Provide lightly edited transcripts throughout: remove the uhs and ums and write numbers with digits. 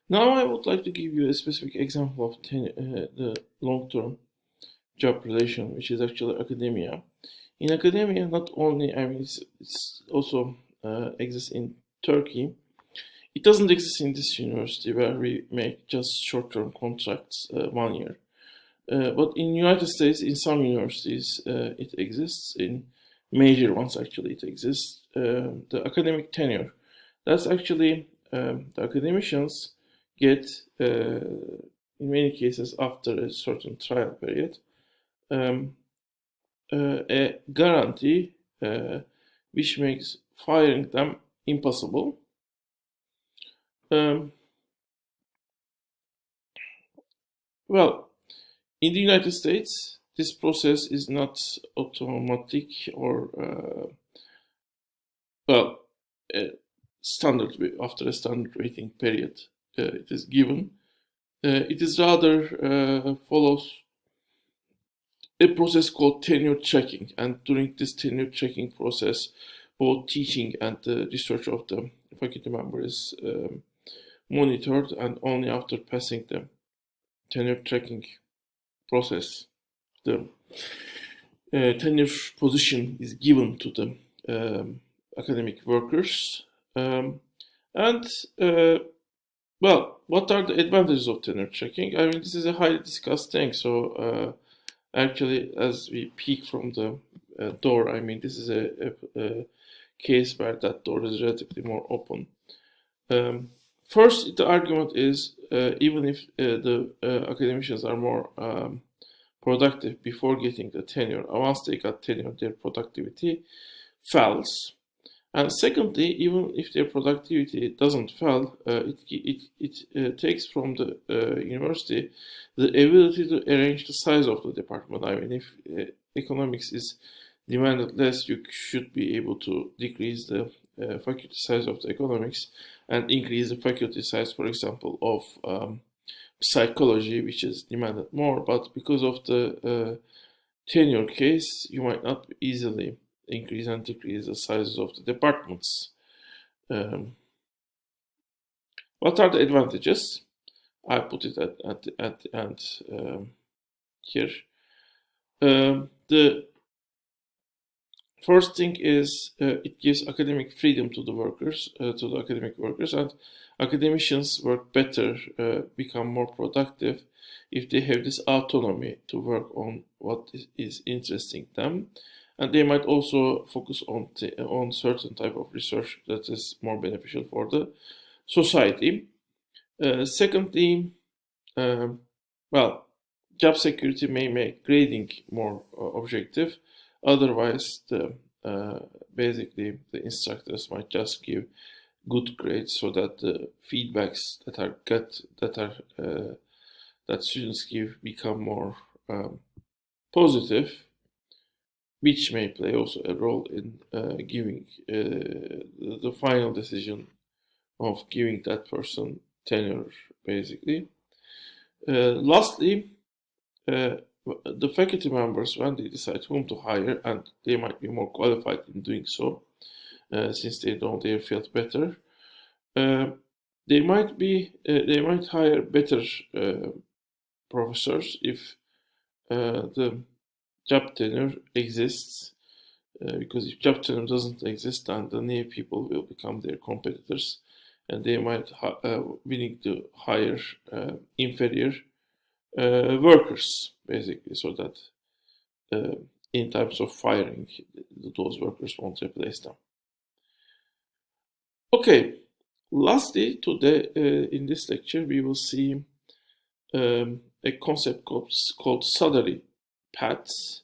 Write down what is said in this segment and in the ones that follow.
Now I would like to give you a specific example of the long-term job relation, which is actually academia. In academia, not only, it's also exists in Turkey. It doesn't exist in this university where we make just short-term contracts, 1 year. But in United States, in some universities, it exists. In major ones, actually, it exists. The academic tenure. That's actually the academicians get, in many cases, after a certain trial period, um, a guarantee which makes firing them impossible. Um, well, in the United States, this process is not automatic or well, uh, standard after a standard waiting period. It is given. It is rather follows a process called tenure checking, and during this tenure checking process, both teaching and the research of the faculty member is monitored, and only after passing the tenure checking process, the tenure position is given to the academic workers. And well, what are the advantages of tenure checking? I mean, this is a highly discussed thing. So actually, as we peek from the door, I mean, this is a case where that door is relatively more open. First, the argument is even if the academicians are more productive before getting the tenure, once they got tenure, their productivity falls. And secondly, even if their productivity doesn't fall, it takes from the university the ability to arrange the size of the department. I mean, if economics is demanded less, you should be able to decrease the faculty size of the economics and increase the faculty size, for example, of psychology, which is demanded more. But because of the tenure case, you might not easily increase and decrease the sizes of the departments. Um, what are the advantages? I put it at the end here. The first thing is it gives academic freedom to the workers, to the academic workers, and academicians work better, become more productive if they have this autonomy to work on what is interesting them, and they might also focus on certain type of research that is more beneficial for the society. Secondly, um, well, job security may make grading more objective. Otherwise, the basically the instructors might just give good grades so that the feedbacks that are got that students give become more positive, which may play also a role in giving the final decision of giving that person tenure, basically. Lastly, uh, the faculty members, when they decide whom to hire, and they might be more qualified in doing so, since they know their field better, uh, they might hire better professors if the job tenure exists. Because if job tenure doesn't exist, then the new people will become their competitors, and they might willing to hire inferior workers, basically, so that uh, in times of firing, those workers won't replace them. Okay, lastly, today in this lecture, we will see a concept called salary paths.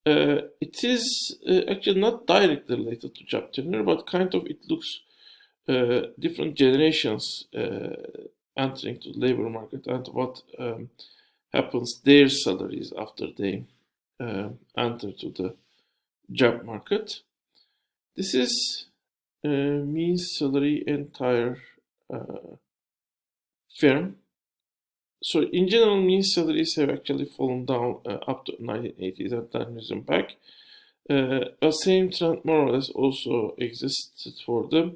It is actually not directly related to job tenure, but kind of it looks different generations entering to the labor market and what happens their salaries after they enter to the job market. This is mean salary entire firm. So in general, mean salaries have actually fallen down up to 1980s and 10 years back. A same trend more or less also existed for the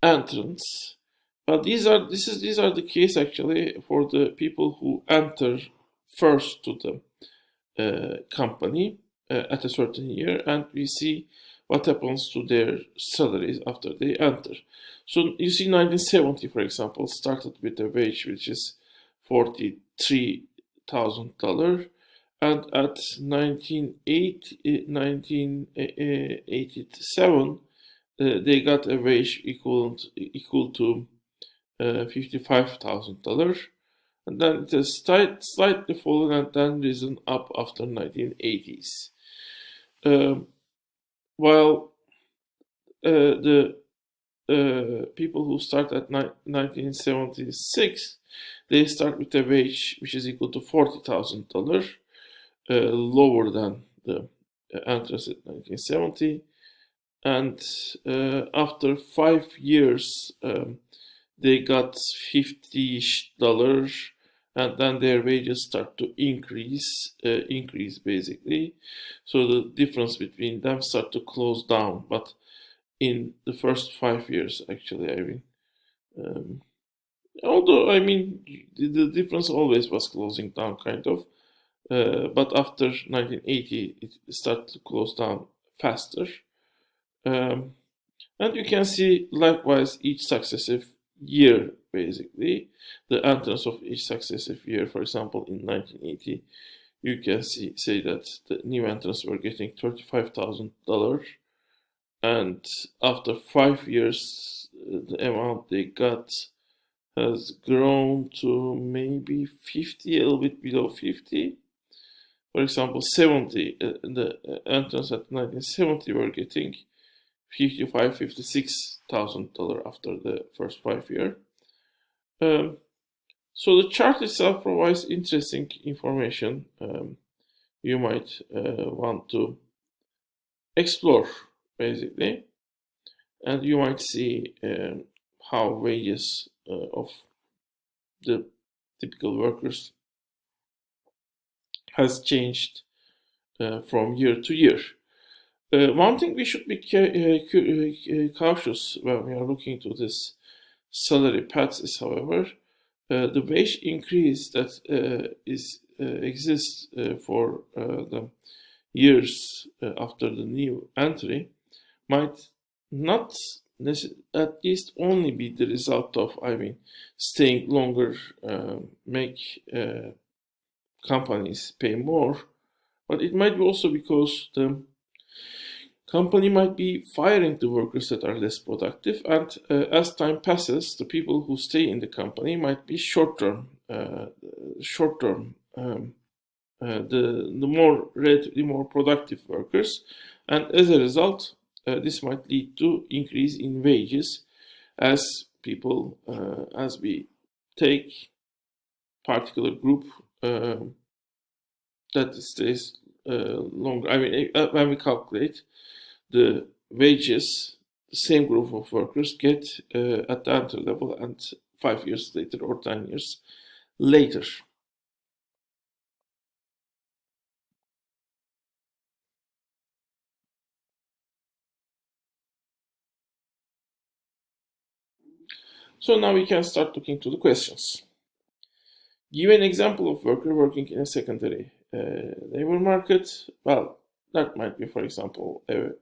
entrants. But these are the case actually for the people who enter first to the company at a certain year, and we see what happens to their salaries after they enter. So you see 1970, for example, started with a wage which is $43,000, and at 1987 they got a wage equal to $55,000, and then it has slightly fallen and then risen up after 1980s. While the people who start at 1976, they start with a wage which is equal to $40,000, lower than the entrance at 1970. And after 5 years, they got $50, and then their wages start to increase basically. So the difference between them start to close down. But in the first 5 years, actually, I mean, although I mean the difference always was closing down, kind of. But after 1980, it started to close down faster. And you can see likewise each successive year, basically, the entrance of each successive year. For example, in 1980, you can say that the new entrants were getting $35,000, and after 5 years, the amount they got has grown to maybe 50, a little bit below 50. For example, 70, the entrants at 1970 were getting $56,000 after the first 5 years. So the chart itself provides interesting information you might want to explore, basically, and you might see how wages of the typical workers has changed from year to year. One thing we should be cautious when we are looking to this salary paths is, however, the wage increase that exists for the years after the new entry might not at least only be the result of, I mean, staying longer make companies pay more, but it might be also because the company might be firing the workers that are less productive, and as time passes, the people who stay in the company might be short-term, relatively more productive workers, and as a result, this might lead to increase in wages as people, as we take particular group that stays longer. I mean, when we calculate the wages the same group of workers get at the entry level and 5 years later or 10 years later. So now we can start looking to the questions. Give an example of worker working in a secondary labor market. Well, that might be, for example, but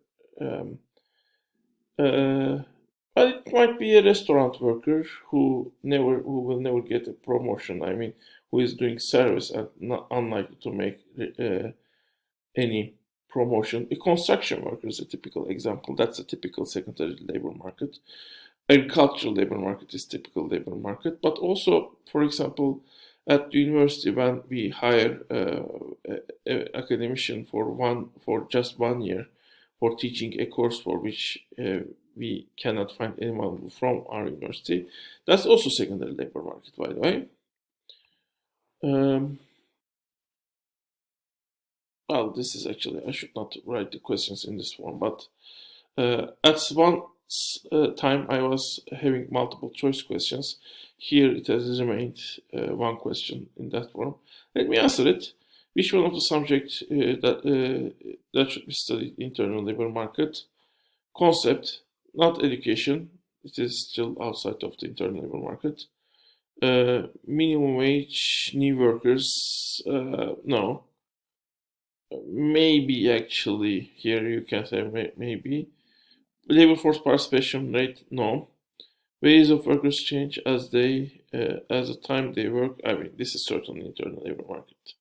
it might be a restaurant worker who will never get a promotion. I mean, who is doing service and not unlikely to make any promotion. A construction worker is a typical example. That's a typical secondary labor market. Agricultural labor market is typical labor market. But also, for example, at the university, when we hire an academician for just 1 year for teaching a course for which we cannot find anyone from our university, that's also secondary labor market, by the way. Well, this is actually, I should not write the questions in this form, but at one time I was having multiple choice questions. Here it has remained one question in that form. Let me answer it. Which one of the subjects that should be studied internal labor market? Concept, not education. it is still outside of the internal labor market. Minimum wage, new workers, no. Maybe actually, here you can say maybe. Labor force participation rate, no. Ways of workers change as the time they work. I mean, this is certainly internal labor market.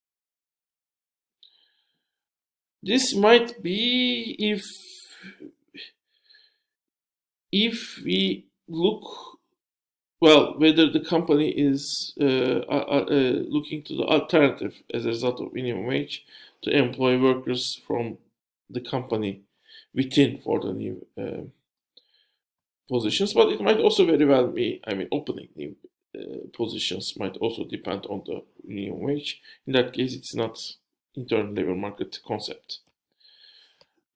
This might be if we look, well, whether the company is looking to the alternative as a result of minimum wage to employ workers from the company within for the new positions, but it might also very well be, I mean, opening new positions might also depend on the minimum wage. In that case, it's not internal labor market concept.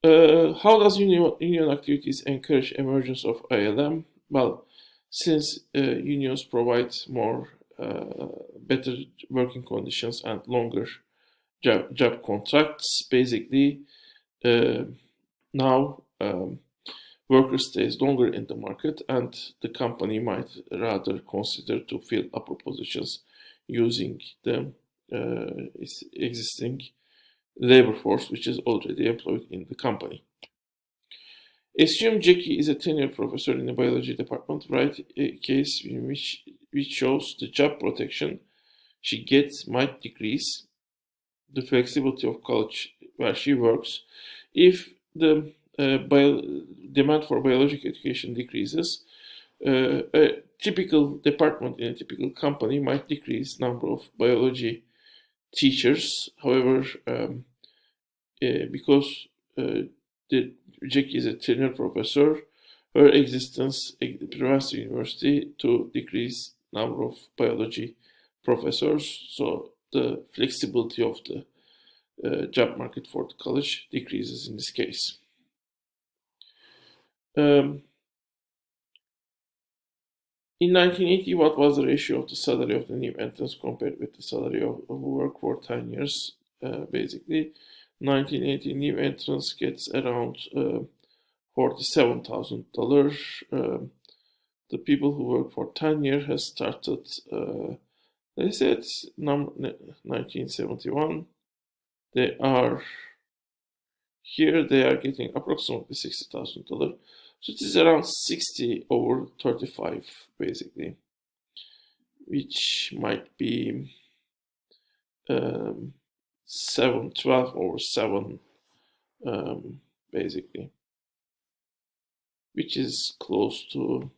How does union activities encourage emergence of ILM? Well, since unions provide more better working conditions and longer job contracts, basically now worker stays longer in the market, and the company might rather consider to fill upper positions using the existing labor force which is already employed in the company. Assume Jackie is a tenured professor in the biology department. Write a case in which shows the job protection she gets might decrease the flexibility of college where she works if the demand for biological education decreases. A typical department in a typical company might decrease number of biology teachers. However, because Jackie is a tenured professor, her existence prevents the university to decrease number of biology professors. So the flexibility of the job market for the college decreases in this case. In 1980, what was the ratio of the salary of the new entrants compared with the salary of who work for 10 years? Basically, 1980 new entrants gets around $47,000. The people who work for 10 years has started, they said 1971. They are getting approximately $60,000. So it is around 60 over 35, basically, which might be 12 over 7, basically, which is close to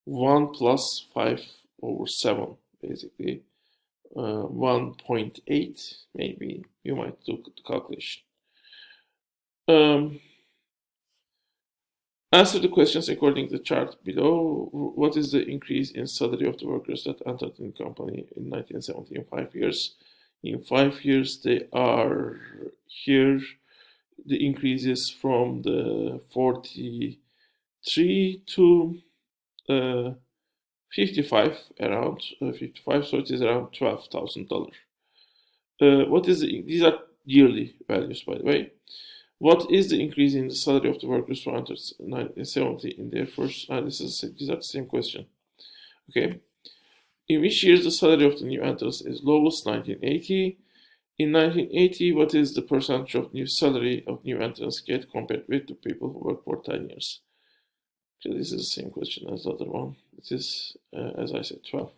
1 plus 5 over 7, basically, 1.8, maybe. You might do the calculation. Answer the questions according to the chart below. What is the increase in salary of the workers that entered in the company in 1970 in 5 years? In 5 years, they are here. The increase is from the 43 to 55, around 55. So it is around $12,000. These are yearly values, by the way. What is the increase in the salary of the workers who entered 1970 in their first? These are the same question. Okay. In which years the salary of the new entrants is lowest? 1980. In 1980, what is the percentage of new salary of new entrants get compared with the people who work for 10 years? Okay, this is the same question as the other one. It is, as I said, 12.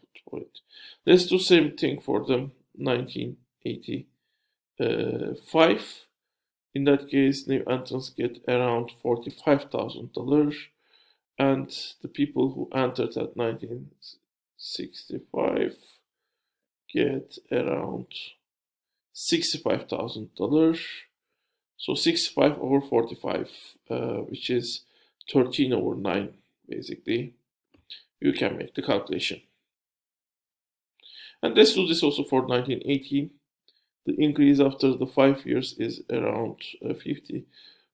Let's do the same thing for the 1985. In that case, new entrants get around $45,000, and the people who entered at 1965 get around $65,000. So 65 over 45, which is 13 over 9, basically. You can make the calculation. And let's do this also for 1980. The increase after the 5 years is around 50,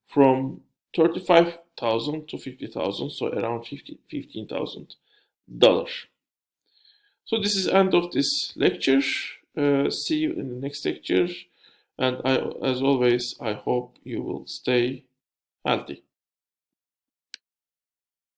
from 35,000 to 50,000, so around $15,000. So this is end of this lecture. See you in the next lecture, and as always, I hope you will stay healthy.